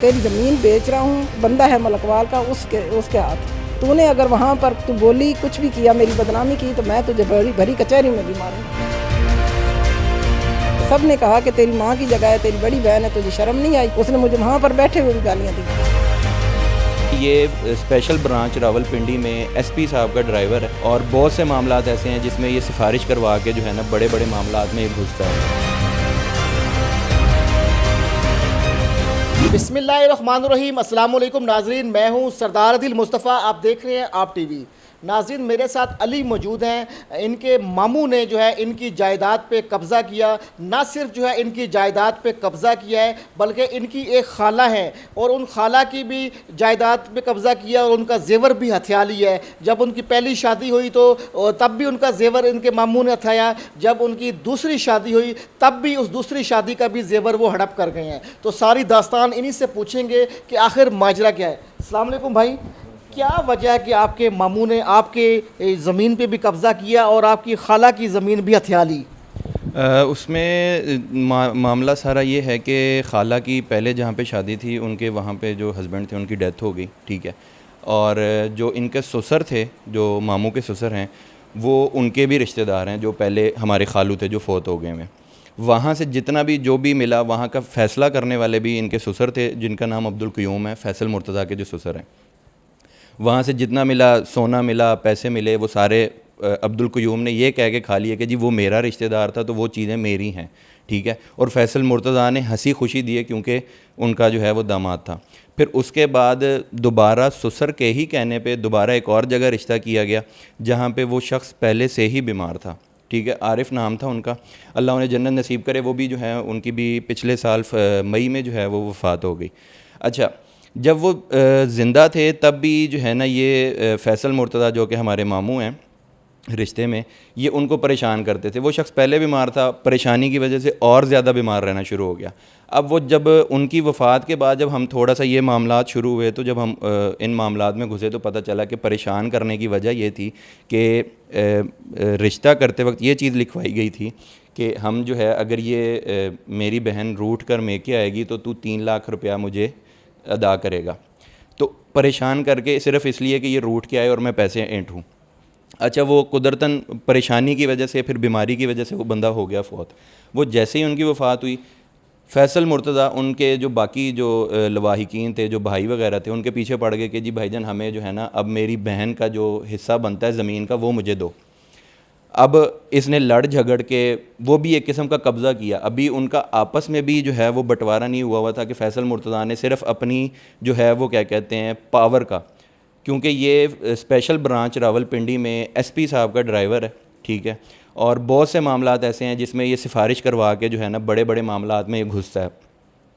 तेरी ज़मीन बेच रहा हूँ, बंदा है मलकवाल का, उसके हाथ तूने अगर वहाँ पर तू बोली कुछ भी किया, मेरी बदनामी की, तो मैं तुझे भरी कचहरी में भी मारूंगा। सब ने कहा कि तेरी माँ की जगह है, तेरी बड़ी बहन है, तुझे शर्म नहीं आई? उसने मुझे वहाँ पर बैठे हुए भी गालियाँ दी। ये स्पेशल ब्रांच रावलपिंडी में एसपी साहब का ड्राइवर है और बहुत से मामलात ऐसे हैं जिसमें ये सिफारिश करवा के जो है ना बड़े बड़े मामलात में ये घुसता है। बिस्मिल्लाहिर्रहमानिर्रहीम। अस्सलाम वालेकुम नाजरीन, मैं हूं सरदार आदिल मुस्तफ़ा, आप देख रहे हैं आप टीवी। नाजरीन, मेरे साथ अली मौजूद हैं। इनके मामू ने जो है इनकी जायदाद पे कब्ज़ा किया। ना सिर्फ जो है इनकी जायदाद पे कब्ज़ा किया है, बल्कि इनकी एक खाला है और उन खाला की भी जायदाद पे कब्ज़ा किया और उनका जेवर भी हथिया लिया है। जब उनकी पहली शादी हुई तो तब भी उनका जेवर इनके मामू ने हथियाया। जब उनकी दूसरी शादी हुई तब भी उस दूसरी शादी का भी जेवर वो हड़प कर गए हैं। तो सारी दास्तान इन्हीं से पूछेंगे कि आखिर माजरा क्या है। अस्सलाम वालेकुम भाई, क्या वजह है कि आपके मामू ने आपके ज़मीन पे भी कब्ज़ा किया और आपकी खाला की ज़मीन भी हथिया ली? उसमें मामला सारा ये है कि खाला की पहले जहाँ पे शादी थी उनके वहाँ पे जो हस्बैंड थे उनकी डेथ हो गई, ठीक है। और जो इनके ससुर थे, जो मामू के ससुर हैं, वो उनके भी रिश्तेदार हैं जो पहले हमारे खालू थे जो फोत हो गए हैं। वहाँ से जितना भी जो भी मिला, वहाँ का फ़ैसला करने वाले भी इनके ससुर थे जिनका नाम अब्दुल क़य्यूम है, फैसल मुर्तज़ा के जो ससुर हैं। वहाँ से जितना मिला, सोना मिला, पैसे मिले, वो सारे अब्दुल क़य्यूम ने ये कह के खा लिए कि जी वो मेरा रिश्तेदार था तो वो चीज़ें मेरी हैं, ठीक है। और फैसल मुर्तज़ा ने हंसी खुशी दिए क्योंकि उनका जो है वो दामाद था। फिर उसके बाद दोबारा ससुर के ही कहने पे दोबारा एक और जगह रिश्ता किया गया जहाँ पे वो शख्स पहले से ही बीमार था, ठीक है। आरिफ नाम था उनका, अल्लाह उन्हें जन्नत नसीब करे। वो भी जो है उनकी भी पिछले साल मई में जो है वो वफ़ात हो गई। अच्छा, जब वो ज़िंदा थे तब भी जो है ना ये फैसल मुर्तज़ा जो कि हमारे मामू हैं रिश्ते में, ये उनको परेशान करते थे। वो शख्स पहले बीमार था, परेशानी की वजह से और ज़्यादा बीमार रहना शुरू हो गया। अब वो जब उनकी वफ़ात के बाद जब हम थोड़ा सा ये मामलात शुरू हुए तो जब हम इन मामलात में घुसे तो पता चला कि परेशान करने की वजह ये थी कि रिश्ता करते वक्त ये चीज़ लिखवाई गई थी कि हम जो है अगर ये मेरी बहन रूठ कर मेके आएगी तो तू 3 लाख रुपया मुझे अदा करेगा। तो परेशान करके सिर्फ़ इसलिए कि ये रूठ के आए और मैं पैसे ऐंठूँ। अच्छा, वो कुदरतन परेशानी की वजह से, फिर बीमारी की वजह से वो बंदा हो गया फ़ौत। वो जैसे ही उनकी वफ़ात हुई, फैसल मुर्तज़ा उनके जो बाकी जो लवाहिकीन थे, जो भाई वगैरह थे, उनके पीछे पड़ गए कि जी भाईजान हमें जो है ना अब मेरी बहन का जो हिस्सा बनता है ज़मीन का वो मुझे दो। अब इसने लड़ झगड़ के वो भी एक किस्म का कब्ज़ा किया। अभी उनका आपस में भी जो है वो बंटवारा नहीं हुआ था कि फैसल मुर्तज़ा ने सिर्फ़ अपनी जो है वो क्या कहते हैं पावर का, क्योंकि ये स्पेशल ब्रांच रावलपिंडी में एसपी साहब का ड्राइवर है, ठीक है। और बहुत से मामलात ऐसे हैं जिसमें ये सिफारिश करवा के जो है ना बड़े बड़े मामलात में ये घुसता है,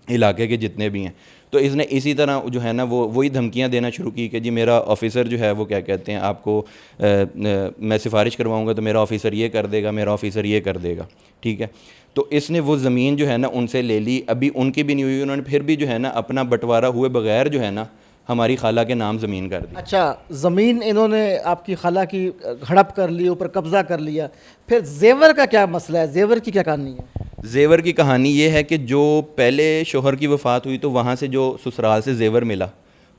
इलाके के जितने भी हैं। तो इसने इसी तरह जो है ना वही धमकियां देना शुरू की कि जी मेरा ऑफिसर जो है वो क्या कहते हैं आपको मैं सिफारिश करवाऊंगा तो मेरा ऑफिसर ये कर देगा, मेरा ऑफिसर ये कर देगा, ठीक है। तो इसने वो ज़मीन जो है ना उनसे ले ली। अभी उनकी भी नहीं हुई, उन्होंने फिर भी जो है ना अपना बंटवारा हुए बगैर जो है ना हमारी खाला के नाम ज़मीन कर दी। अच्छा, ज़मीन इन्होंने आपकी खाला की हड़प कर ली, ऊपर कब्ज़ा कर लिया। फिर जेवर का क्या मसला है, जेवर की क्या कहानी है? ज़ेवर की कहानी ये है कि जो पहले शोहर की वफ़ात हुई तो वहाँ से जो ससुराल से ज़ेवर मिला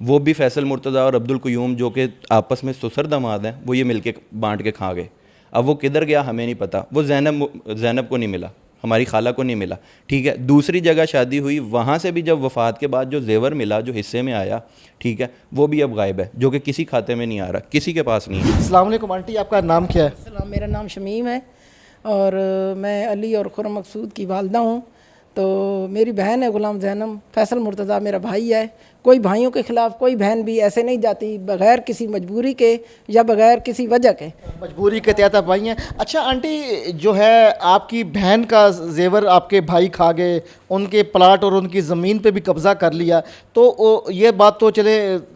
वो भी फैसल मुर्तज़ा और अब्दुल क़य्यूम जो कि आपस में ससुर दामाद हैं वो ये मिलके बांट के खा गए। अब वो किधर गया हमें नहीं पता। वो ज़ैनब को नहीं मिला, हमारी खाला को नहीं मिला, ठीक है। दूसरी जगह शादी हुई, वहाँ से भी जब वफ़ात के बाद जो ज़ेवर मिला, जो हिस्से में आया, ठीक है, वो भी अब गायब है, जो कि किसी खाते में नहीं आ रहा, किसी के पास नहीं है। अस्सलाम वालेकुम आंटी, आपका नाम क्या है? सलाम, मेरा नाम शमीम है और मैं अली और खुर्रम मकसूद की वालदा हूँ। तो मेरी बहन है ग़ुलाम ज़ैनब, फैसल मुर्तज़ा मेरा भाई है। कोई भाइयों के ख़िलाफ़ कोई बहन भी ऐसे नहीं जाती बग़ैर किसी मजबूरी के या बग़ैर किसी वजह के। मजबूरी के तहत आप भाई हैं। अच्छा आंटी, जो है आपकी बहन का जेवर आपके भाई खा गए, उनके प्लाट और उनकी ज़मीन पे भी कब्ज़ा कर लिया, तो ये बात तो चले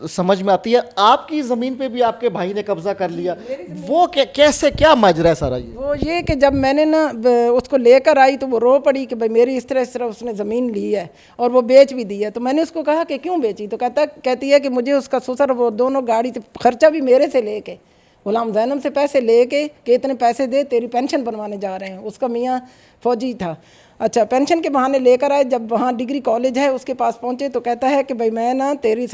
समझ में आती है। आपकी ज़मीन पे भी आपके भाई ने कब्ज़ा कर लिया, वो कैसे, क्या माजरा है सारा ये? वो ये कि जब मैंने ना उसको लेकर आई तो वो रो पड़ी कि भाई मेरी इस तरह उसने ज़मीन ली है और वो बेच भी दी है। तो मैंने उसको कहा कि क्यों बेची? तो कहती है कि मुझे उसका ससुर वो दोनों गाड़ी से खर्चा भी मेरे से लेके غلام زینب سے پیسے لے کے کہ اتنے پیسے دے تیری پینشن بنوانے جا رہے ہیں. اس کا میاں فوجی تھا. اچھا پینشن کے بہانے لے کر آئے. جب وہاں ڈگری کالج ہے اس کے پاس پہنچے تو کہتا ہے کہ بھائی میں نا تیری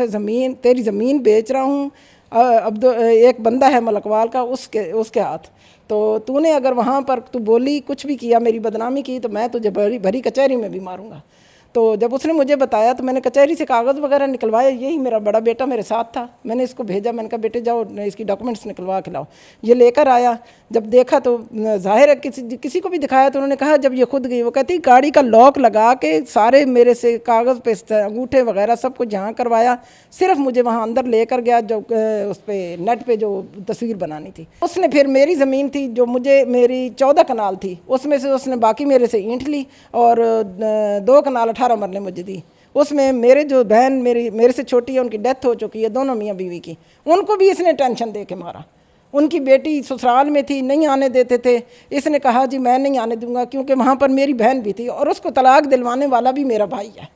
زمین بیچ رہا ہوں. ایک بندہ ہے ملکوال کا اس کے ہاتھ. تو نے اگر وہاں پر تو بولی کچھ بھی کیا میری بدنامی کی تو میں تجھے بھری کچہری میں بھی ماروں گا. تو جب اس نے مجھے بتایا تو میں نے کچہری سے کاغذ وغیرہ نکلوایا. یہی میرا بڑا بیٹا میرے ساتھ تھا. میں نے اس کو بھیجا. میں نے کہا بیٹے جاؤ اس کی ڈاکومنٹس نکلوا کے لاؤ. یہ لے کر آیا. جب دیکھا تو ظاہر ہے کسی کو بھی دکھایا تو انہوں نے کہا جب یہ خود گئی. وہ کہتی گاڑی کا لاک لگا کے سارے میرے سے کاغذ پہ انگوٹھے وغیرہ سب کچھ جہاں کروایا. صرف مجھے وہاں اندر لے کر گیا جو اس پہ نیٹ پہ جو تصویر بنانی تھی. اس نے پھر میری زمین تھی جو میری 14 کنال تھی اس میں سے اس نے باقی میرے سے اینٹ لی اور 2 کنال 18 مرلے مجھے دی. اس میں میرے جو بہن میرے سے چھوٹی ہے ان کی ڈیتھ ہو چکی ہے دونوں میاں بیوی کی. ان کو بھی اس نے ٹینشن دے کے مارا. ان کی بیٹی سسرال میں تھی نہیں آنے دیتے تھے. اس نے کہا جی میں نہیں آنے دوں گا کیونکہ وہاں پر میری بہن بھی تھی اور اس کو طلاق دلوانے والا بھی میرا بھائی ہے.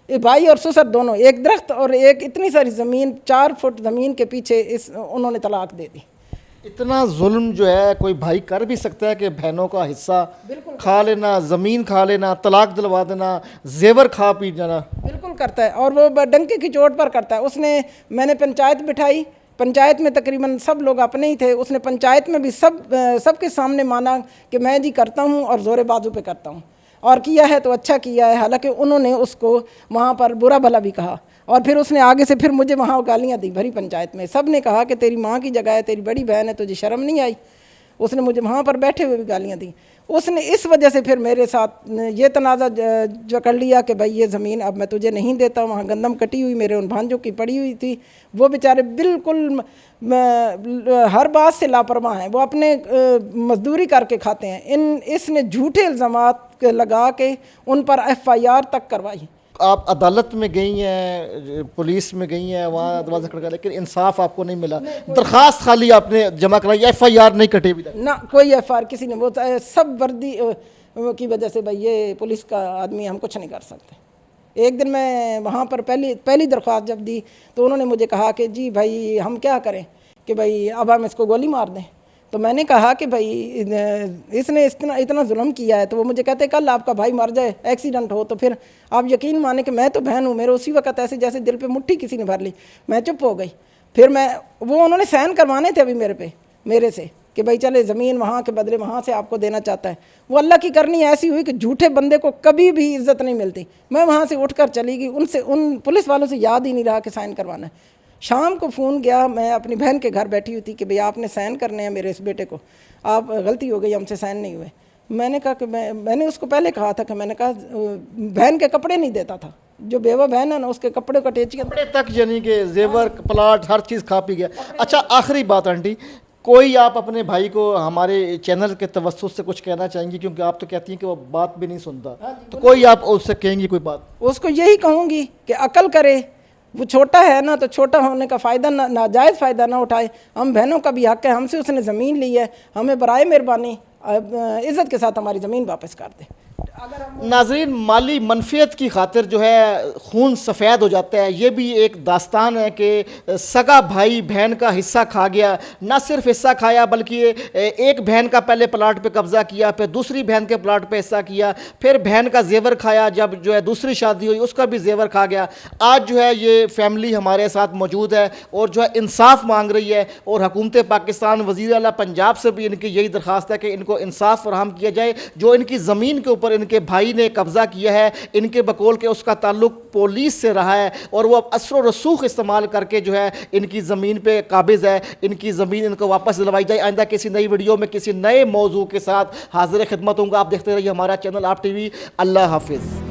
یہ بھائی اور سسر دونوں ایک درخت اور ایک اتنی ساری زمین 4 فٹ زمین کے پیچھے انہوں نے طلاق دے دی. اتنا ظلم جو ہے کوئی بھائی کر بھی سکتا ہے کہ بہنوں کا حصہ کھا لینا, زمین کھا لینا, طلاق دلوا دینا, زیور کھا پی جانا. بالکل کرتا ہے اور وہ ڈنکے کی چوٹ پر کرتا ہے. میں نے پنچایت بٹھائی. پنچایت میں تقریباً سب لوگ اپنے ہی تھے. اس نے پنچایت میں بھی سب کے سامنے مانا کہ میں جی کرتا ہوں اور زور بازو پہ کرتا ہوں اور کیا ہے تو اچھا کیا ہے. حالانکہ انہوں نے اس کو وہاں پر برا بھلا بھی کہا اور پھر اس نے آگے سے پھر مجھے وہاں گالیاں دی بھری پنچایت میں. سب نے کہا کہ تیری ماں کی جگہ ہے, تیری بڑی بہن ہے, تجھے شرم نہیں آئی. اس نے مجھے وہاں پر بیٹھے ہوئے بھی گالیاں دیں. اس نے اس وجہ سے پھر میرے ساتھ یہ تنازع جو کر لیا کہ بھائی یہ زمین اب میں تجھے نہیں دیتا. وہاں گندم کٹی ہوئی میرے ان بھانجوں کی پڑی ہوئی تھی. وہ بیچارے بالکل ہر بات سے لاپرواہ ہیں. وہ اپنے مزدوری کر کے کھاتے ہیں. اس نے جھوٹے الزامات لگا کے ان پر FIR تک کروائی. آپ عدالت میں گئی ہیں, پولیس میں گئی ہیں, وہاں دروازہ کھڑکا, لیکن انصاف آپ کو نہیں ملا. درخواست خالی آپ نے جمع کرائی, FIR نہیں کٹے بھی نہ کوئی FIR کسی نے. وہ سب وردی کی وجہ سے بھائی یہ پولیس کا آدمی ہم کچھ نہیں کر سکتے. ایک دن میں وہاں پر پہلی درخواست جب دی تو انہوں نے مجھے کہا کہ جی بھائی ہم کیا کریں کہ بھائی اب ہم اس کو گولی مار دیں. تو میں نے کہا کہ بھائی اس نے اتنا ظلم کیا ہے. تو وہ مجھے کہتے کل آپ کا بھائی مر جائے, ایکسیڈنٹ ہو, تو پھر آپ یقین مانیں کہ میں تو بہن ہوں. میرے اسی وقت ایسے جیسے دل پہ مٹھی کسی نے بھر لی. میں چپ ہو گئی. پھر انہوں نے سائن کروانے تھے ابھی میرے سے کہ بھائی چلے زمین وہاں کے بدلے وہاں سے آپ کو دینا چاہتا ہے. وہ اللہ کی کرنی ایسی ہوئی کہ جھوٹے بندے کو کبھی بھی عزت نہیں ملتی. میں وہاں سے اٹھ کر چلی گئی. ان پولیس والوں سے یاد ہی نہیں رہا کہ سائن کروانا ہے. شام کو فون گیا, میں اپنی بہن کے گھر بیٹھی ہوئی تھی کہ بھئی آپ نے سائن کرنے ہیں میرے اس بیٹے کو, آپ غلطی ہو گئی, ہم سے سائن نہیں ہوئے. میں نے کہا کہ میں نے اس کو پہلے کہا تھا کہ میں نے کہا بہن کے کپڑے نہیں دیتا تھا. جو بیوہ بہن ہے نا اس کے کپڑے کا ٹیچی کپڑے تک یعنی کہ زیور پلاٹ ہر چیز کھا پی گیا. اچھا آخری بات آنٹی, کوئی آپ اپنے بھائی کو ہمارے چینل کے توسط سے کچھ کہنا چاہیں گی, کیونکہ آپ تو کہتی ہیں کہ وہ بات بھی نہیں سنتا, تو کوئی آپ اس سے کہیں گی کوئی بات؟ اس کو یہی کہوں گی کہ عقل کرے. وہ چھوٹا ہے نا تو چھوٹا ہونے کا فائدہ ناجائز فائدہ نہ اٹھائے. ہم بہنوں کا بھی حق ہے, ہم سے اس نے زمین لی ہے, ہمیں برائے مہربانی عزت کے ساتھ ہماری زمین واپس کر دے. ناظرین, مالی منفیت کی خاطر جو ہے خون سفید ہو جاتا ہے. یہ بھی ایک داستان ہے کہ سگا بھائی بہن کا حصہ کھا گیا. نہ صرف حصہ کھایا بلکہ ایک بہن کا پہلے پلاٹ پہ قبضہ کیا, پھر دوسری بہن کے پلاٹ پہ حصہ کیا, پھر بہن کا زیور کھایا, جب جو ہے دوسری شادی ہوئی اس کا بھی زیور کھا گیا. آج جو ہے یہ فیملی ہمارے ساتھ موجود ہے اور جو ہے انصاف مانگ رہی ہے, اور حکومت پاکستان وزیر اعلیٰ پنجاب سے بھی ان کی یہی درخواست ہے کہ ان کو انصاف فراہم کیا جائے. جو ان کی زمین کے اوپر ان کے بھائی نے قبضہ کیا ہے, ان کے بقول کے اس کا تعلق پولیس سے رہا ہے اور وہ اب اثر و رسوخ استعمال کر کے جو ہے ان کی زمین پہ قابض ہے. ان کی زمین ان کو واپس دلوائی جائے. آئندہ کسی نئی ویڈیو میں کسی نئے موضوع کے ساتھ حاضر خدمت ہوں گا. آپ دیکھتے رہیے ہمارا چینل آپ ٹی وی. اللہ حافظ.